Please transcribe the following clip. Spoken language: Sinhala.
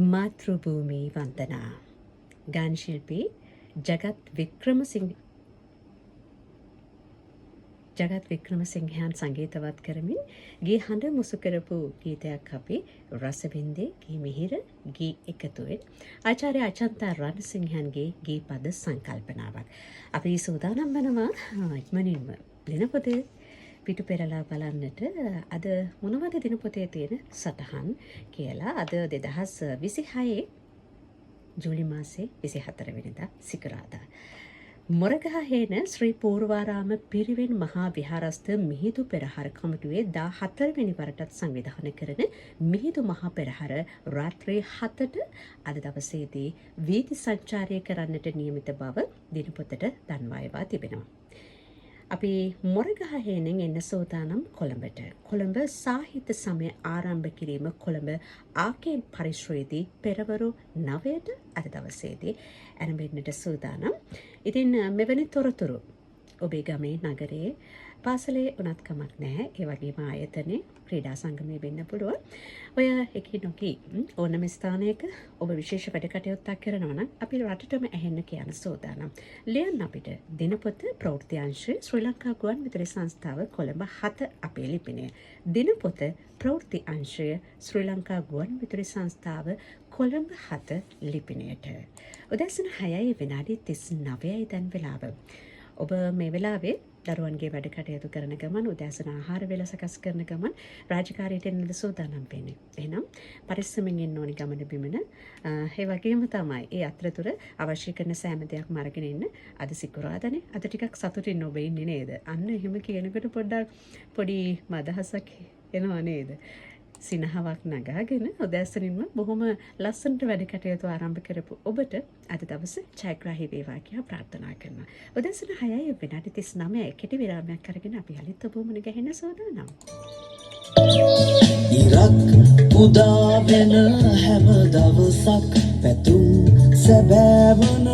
මාතෘභූමි වන්දනා ගාන ශිල්පී ජගත් වික්‍රමසිංහයන් සංගීතවත් කරමින් ගී හඬ මුසු කරපු ගීතයක් අපි රස වින්දේ ගී මිහිර ගී එකතුවෙන් ආචාර්ය අචන්තා රණසිංහන්ගේ ගී පද සංකල්පනාවක් අපි සූදානම් වෙනවා ඉක්මනින්ම දිනපොතේ පිටු පෙරලා බලන්නට අද මොනවද දිනපොතේ තියෙන සටහන් කියලා අද 2026 ජූලි මාසේ 24 වෙනිදා සිකුරාදා මොරගහේන ශ්‍රී පූර්වාරාම පිරිවෙන් මහා විහාරස්ථ මිහිඳු පෙරහර කමිටුවේ 14 වෙනි වරටත් සංවිධානය කරන මිහිඳු මහා පෙරහර රාත්‍රී 7ට අද දවසේදී වීදි සංචාරය කරන්නට නියමිත බව දිනපොතට දන්වා තිබෙනවා. අපි මොරගහේනෙන් එන්න සූදානම් කොළඹට. කොළඹ සාහිත්‍ය සමය ආරම්භ කිරීම කොළඹ ආකේ පරිශ්‍රයේදී පෙරවරු 9ට අද දවසේදී ආරම්භෙන්නට සූදානම්. ඉතින් මෙවැනි තොරතුරු ඔබේ ගමේ නගරයේ පාසලේ උනත් කමක් නැහැ. ඒ වගේම ආයතනයේ ක්‍රීඩා සංගමයේ වෙන්න පුළුවන්. ඔය එකිනෙකී ඕනම ස්ථානයක ඔබ විශේෂ වැඩ කටයුත්තක් කරනවා නම් අපි රටටම ඇහෙන්න කියන සූදානම්. ලියන්න අපිට දිනපොත ප්‍රවෘත්ති අංශය ශ්‍රී ලංකා ගුවන්විදුලි සංස්ථාව කොළඹ 7 අපේ ලිපිනය. දිනපොත ප්‍රවෘත්ති අංශය ශ්‍රී ලංකා ගුවන්විදුලි සංස්ථාව කොළඹ 7 ලිපිනයට. උදෑසන 6:39 දැන් වෙලාව. ඔබ මේ වෙලාවේ දරුවන්ගේ වැඩ කටයුතු කරන ගමන් උදෑසන ආහාර වේල සකස් කරන ගමන් රාජකාරියට එන්න සූදානම් වෙන්නේ. එහෙනම් පරිස්සමෙන් ඉන්න ඕනි ගමන බිමන. ඒ වගේම තමයි ඒ අතරතුර අවශ්‍ය කරන සෑම දෙයක්ම අරගෙන ඉන්න. අද සිකුරාදානේ. අද ටිකක් සතුටින් ඔබ ඉන්නේ නේද? අන්න එහෙම කියනකොට පොඩ්ඩක් පොඩි මදහසක් එනවා නේද? සිනහවක් නගාගෙන උදෑසනින්ම බොහොම ලස්සනට වැඩ කටයුතු ආරම්භ කරපු ඔබට අද දවස ජයග්‍රාහී වේවා කියලා ප්‍රාර්ථනා කරනවා. උදෑසන 6:39 කෙටි විරාමයක් අරගෙන අපි යලිත් ඔබ මුණ ගැහෙන්න සූදානම්. ඉරක් උදා වෙන හැම දවසක් පැතුම් සැබෑවන